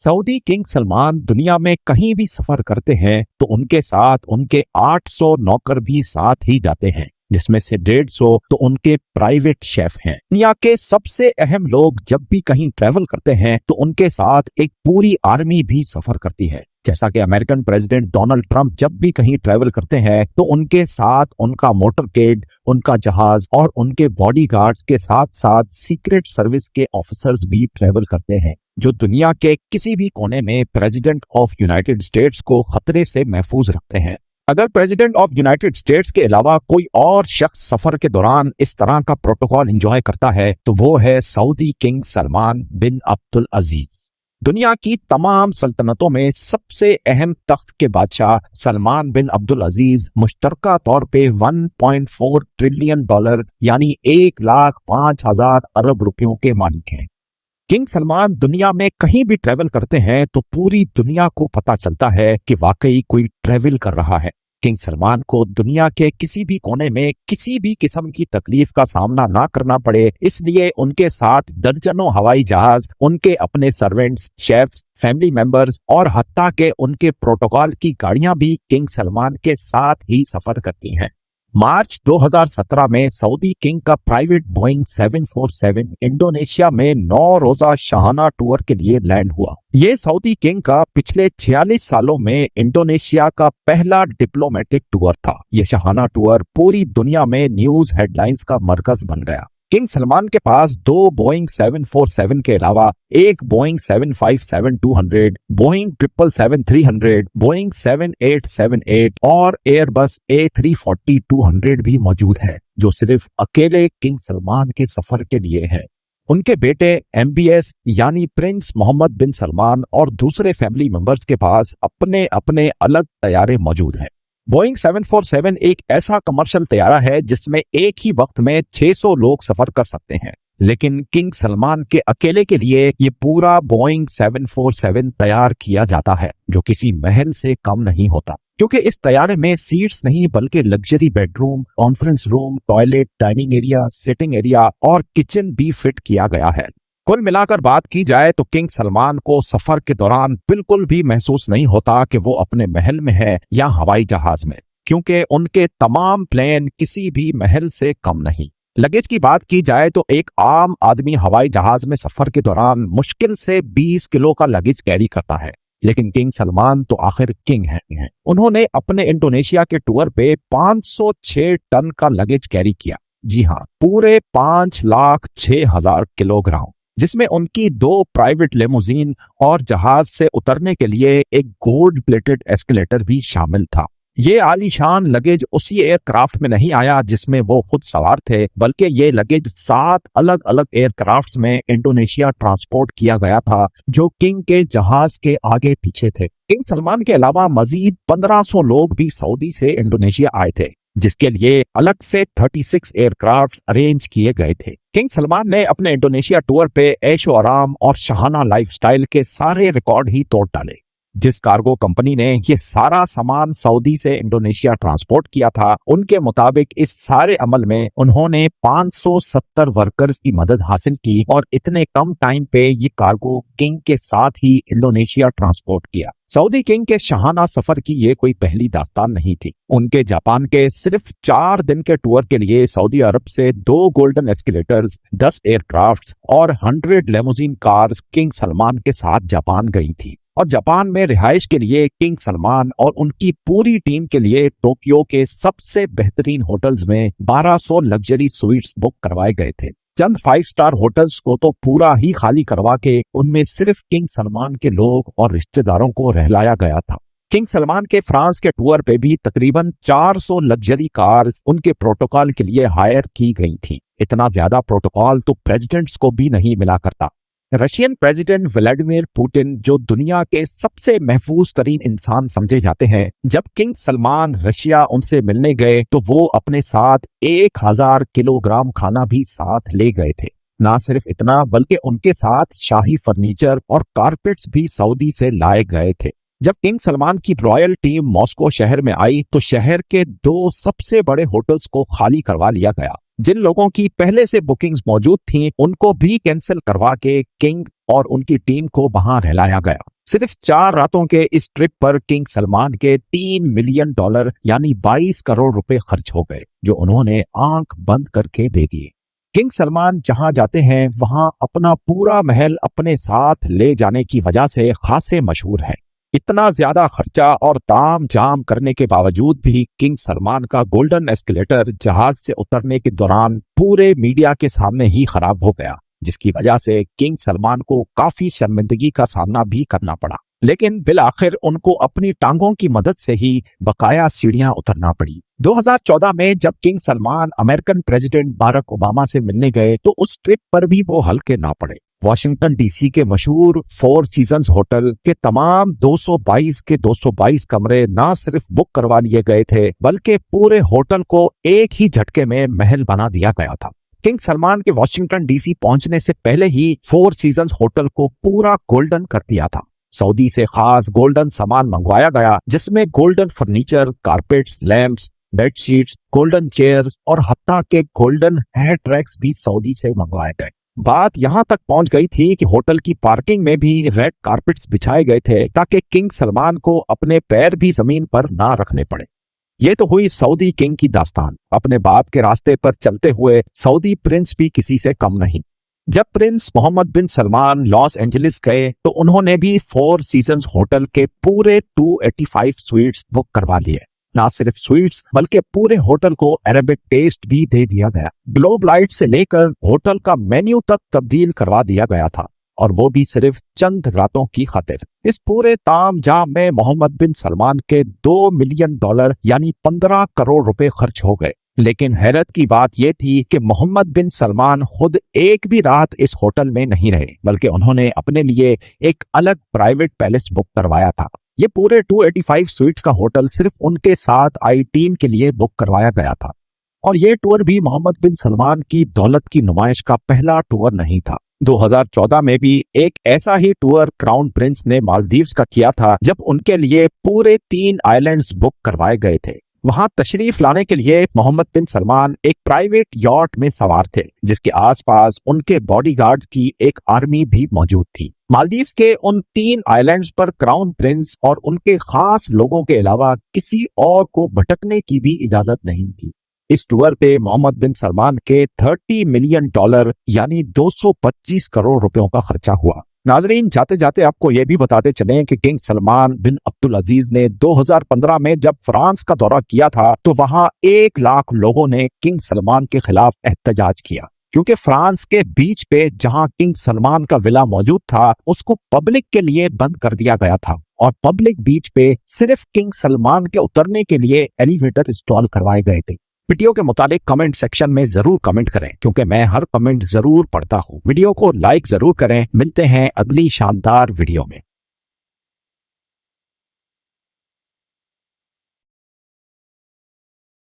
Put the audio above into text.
Saudi king Salman दुनिया में कहीं भी सफर करते हैं तो उनके साथ उनके 800 नौकर भी साथ ही जाते हैं, जिसमें से 150 तो उनके प्राइवेट शेफ हैं। दुनिया के सबसे अहम लोग जब भी कहीं ट्रैवल करते हैं तो उनके साथ एक पूरी आर्मी भी सफर करती है। जैसा कि अमेरिकन प्रेसिडेंट डोनाल्ड ट्रंप जब भी कहीं ट्रैवल करते हैं तो उनके साथ उनका मोटरकेड, उनका जहाज और उनके बॉडीगार्ड्स के साथ साथ सीक्रेट सर्विस के ऑफिसर्स भी ट्रैवल करते हैं, जो दुनिया के किसी भी कोने में प्रेसिडेंट ऑफ यूनाइटेड स्टेट्स को खतरे से महफूज रखते हैं। अगर प्रेसिडेंट ऑफ यूनाइटेड स्टेट्स के अलावा कोई और शख्स सफर के दौरान इस तरह का प्रोटोकॉल एंजॉय करता है तो वो है सऊदी किंग सलमान बिन अब्दुल अजीज। दुनिया की तमाम सल्तनतों में सबसे अहम तख्त के बादशाह सलमान बिन अब्दुल अजीज मुश्तरका तौर पे 1.4 ट्रिलियन डॉलर यानी 1,05,000 अरब रुपयों के मालिक हैं। किंग सलमान दुनिया में कहीं भी ट्रैवल करते हैं तो पूरी दुनिया को पता चलता है कि वाकई कोई ट्रैवल कर रहा है। किंग सलमान को दुनिया के किसी भी कोने में किसी भी किस्म की तकलीफ का सामना ना करना पड़े, इसलिए उनके साथ दर्जनों हवाई जहाज, उनके अपने सर्वेंट्स, शेफ्स, फैमिली मेंबर्स और हत्ता के उनके प्रोटोकॉल की गाड़ियां भी किंग सलमान के साथ ही सफर करती हैं। मार्च 2017 में सऊदी किंग का प्राइवेट बोइंग 747 इंडोनेशिया में 9 रोजा शाहाना टूर के लिए लैंड हुआ। ये सऊदी किंग का पिछले 46 सालों में इंडोनेशिया का पहला डिप्लोमेटिक टूर था। ये शाहाना टूर पूरी दुनिया में न्यूज हेडलाइंस का मरकज बन गया। किंग सलमान के पास 2 बोइंग 747 के अलावा एक बोइंग 757-200, बोइंग 777-300, बोइंग 7878 और एयरबस A340-200 भी मौजूद है, जो सिर्फ अकेले किंग सलमान के सफर के लिए है। उनके बेटे MBS यानी प्रिंस मोहम्मद बिन सलमान और दूसरे फैमिली मेंबर्स के पास अपने अपने अलग तैयारे मौजूद हैं। बोइंग 747 एक ऐसा कमर्शियल तैयारा है जिसमें एक ही वक्त में 600 लोग सफर कर सकते हैं, लेकिन किंग सलमान के अकेले के लिए ये पूरा बोइंग 747 तैयार किया जाता है, जो किसी महल से कम नहीं होता, क्योंकि इस तैयारे में सीट्स नहीं बल्कि luxury bedroom, conference room, toilet, dining area, sitting area और किचन भी फिट किया गया है। कुल मिलाकर बात की जाए तो किंग सलमान को सफर के दौरान बिल्कुल भी महसूस नहीं होता कि वो अपने महल में है या हवाई जहाज में, क्योंकि उनके तमाम प्लेन किसी भी महल से कम नहीं। लगेज की बात की जाए तो एक आम आदमी हवाई जहाज में सफर के दौरान मुश्किल से 20 किलो का लगेज कैरी करता है, लेकिन किंग सलमान तो आखिर किंग हैं। उन्होंने अपने इंडोनेशिया के टूर पे 506 टन का लगेज कैरी किया। जी हाँ, पूरे 5,06,000 किलोग्राम, जिसमें उनकी 2 प्राइवेट लेमोजीन और जहाज से उतरने के लिए एक गोल्ड प्लेटेड एस्केलेटर भी शामिल था। ये आलीशान लगेज उसी एयरक्राफ्ट में नहीं आया जिसमें वो खुद सवार थे, बल्कि ये लगेज 7 अलग अलग एयरक्राफ्ट्स में इंडोनेशिया ट्रांसपोर्ट किया गया था, जो किंग के जहाज के आगे पीछे थे। किंग सलमान के अलावा मजीद 1500 लोग भी सऊदी से इंडोनेशिया आए थे, जिसके लिए अलग से 36 एयरक्राफ्ट अरेंज किए गए थे। किंग सलमान ने अपने इंडोनेशिया टूर पे ऐशो आराम और शाहाना लाइफस्टाइल के सारे रिकॉर्ड ही तोड़ डाले। जिस कार्गो कंपनी ने ये सारा सामान सऊदी से इंडोनेशिया ट्रांसपोर्ट किया था, उनके मुताबिक इस सारे अमल में उन्होंने 570 वर्कर्स की मदद हासिल की और इतने कम टाइम पे ये कार्गो किंग के साथ ही इंडोनेशिया ट्रांसपोर्ट किया। सऊदी किंग के शाहाना सफर की ये कोई पहली दास्तान नहीं थी। उनके जापान के सिर्फ 4 दिन के टूर के लिए सऊदी अरब से 2 गोल्डन एस्केलेटर्स, 10 एयरक्राफ्ट्स और 100 लेमोजीन कार्स किंग सलमान के साथ जापान गई थी, और जापान में रिहाइश के लिए किंग सलमान और उनकी पूरी टीम के लिए टोक्यो के सबसे बेहतरीन होटल्स में 1200 लग्जरी स्वीट्स बुक करवाए गए थे। चंद 5 स्टार होटल्स को तो पूरा ही खाली करवा के उनमें सिर्फ किंग सलमान के लोग और रिश्तेदारों को रहलाया गया था। किंग सलमान के फ्रांस के टूर पे भी तकरीबन 400 लग्जरी कार्स उनके प्रोटोकॉल के लिए हायर की गई थी। इतना ज्यादा प्रोटोकॉल तो प्रेसिडेंट्स को भी नहीं मिला करता। रशियन प्रेसिडेंट व्लादिमीर पुतिन, जो दुनिया के सबसे महफूज तरीन इंसान समझे जाते हैं, जब किंग सलमान रशिया उनसे मिलने गए तो वो अपने साथ 1000 किलोग्राम खाना भी साथ ले गए थे। ना सिर्फ इतना, बल्कि उनके साथ शाही फर्नीचर और कारपेट्स भी सऊदी से लाए गए थे। जब किंग सलमान की रॉयल टीम मॉस्को शहर में आई तो शहर के 2 सबसे बड़े होटल्स को खाली करवा लिया गया। जिन लोगों की पहले से बुकिंग्स मौजूद थीं, उनको भी कैंसिल करवा के किंग और उनकी टीम को वहां रहलाया गया। सिर्फ 4 रातों के इस ट्रिप पर किंग सलमान के $3 मिलियन यानी 22 करोड़ रुपए खर्च हो गए, जो उन्होंने आंख बंद करके दे दिए। किंग सलमान जहां जाते हैं वहां अपना पूरा महल अपने साथ ले जाने की वजह से खासे मशहूर है। इतना ज्यादा खर्चा और ताम जाम करने के बावजूद भी किंग सलमान का गोल्डन एस्केलेटर जहाज से उतरने के दौरान पूरे मीडिया के सामने ही खराब हो गया, जिसकी वजह से किंग सलमान को काफी शर्मिंदगी का सामना भी करना पड़ा। लेकिन बिल आखिर उनको अपनी टांगों की मदद से ही बकाया सीढ़ियां उतरना पड़ी। 2014 में जब king Salman American president Barack Obama से मिलने गए तो उस ट्रिप पर भी वो हल्के ना पड़े। वॉशिंगटन डीसी के मशहूर 4 सीजन्स होटल के तमाम 222 के 222 कमरे ना सिर्फ बुक करवा लिए गए थे, बल्कि पूरे होटल को एक ही झटके में महल बना दिया गया था। किंग सलमान के वॉशिंगटन डीसी पहुंचने से पहले ही 4 सीजन्स होटल को पूरा गोल्डन कर दिया था। सऊदी से खास गोल्डन सामान मंगवाया गया, जिसमें golden furniture, carpets, lamps, bedsheets, golden chairs और हत्ता के गोल्डन हेयर ट्रैक्स भी सऊदी से मंगवाए गए। बात यहां तक पहुंच गई थी कि होटल की पार्किंग में भी रेड कारपेट्स बिछाए गए थे ताकि किंग सलमान को अपने पैर भी जमीन पर ना रखने पड़े। ये तो हुई सऊदी किंग की दास्तान। अपने बाप के रास्ते पर चलते हुए सऊदी प्रिंस भी किसी से कम नहीं। जब प्रिंस मोहम्मद बिन सलमान लॉस एंजलिस गए तो उन्होंने भी 4 सीजन्स होटल के पूरे 285 स्वीट्स बुक करवा लिए। ना सिर्फ स्वीट्स बल्कि पूरे होटल को अरेबिक टेस्ट भी दे दिया गया। ग्लोब लाइट से लेकर होटल का मेन्यू तक तब्दील करवा दिया गया था, और वो भी सिर्फ चंद रातों की खातिर। इस पूरे ताम जाम में मोहम्मद बिन सलमान के $2 मिलियन यानी 15 करोड़ रुपए खर्च हो गए। लेकिन हैरत की बात यह थी कि मोहम्मद बिन सलमान खुद एक भी रात इस होटल में नहीं रहे, बल्कि उन्होंने अपने लिए एक अलग प्राइवेट पैलेस बुक करवाया था। ये पूरे 285 स्वीट्स का होटल सिर्फ उनके साथ आई टीम के लिए बुक करवाया गया था। और ये टूर भी मोहम्मद बिन सलमान की दौलत की नुमाइश का पहला टूर नहीं था। 2014 में भी एक ऐसा ही टूर क्राउन प्रिंस ने मालदीव्स का किया था, जब उनके लिए पूरे 3 आइलैंड्स बुक करवाए गए थे। वहां तशरीफ लाने के लिए मोहम्मद बिन सलमान एक प्राइवेट यॉट में सवार थे, जिसके आसपास उनके बॉडीगार्ड्स की एक आर्मी भी मौजूद थी। मालदीव्स के उन 3 आइलैंड्स पर क्राउन प्रिंस और उनके खास लोगों के अलावा किसी और को भटकने की भी इजाजत नहीं थी। इस टूर पे मोहम्मद बिन सलमान के $30 मिलियन यानी 225 करोड़ रुपयों का खर्चा हुआ। नाजरीन, जाते जाते आपको यह भी बताते चलें कि किंग सलमान बिन अब्दुल अजीज ने 2015 में जब फ्रांस का दौरा किया था तो वहां 1 लाख लोगों ने किंग सलमान के खिलाफ एहतजाज किया, क्योंकि फ्रांस के बीच पे जहां किंग सलमान का विला मौजूद था उसको पब्लिक के लिए बंद कर दिया गया था, और पब्लिक बीच पे सिर्फ किंग सलमान के उतरने के लिए एलिवेटर इंस्टॉल करवाए गए थे। वीडियो के मुताबिक कमेंट सेक्शन में जरूर कमेंट करें, क्योंकि मैं हर कमेंट जरूर पढ़ता हूँ। वीडियो को लाइक जरूर करें। मिलते हैं अगली शानदार वीडियो में।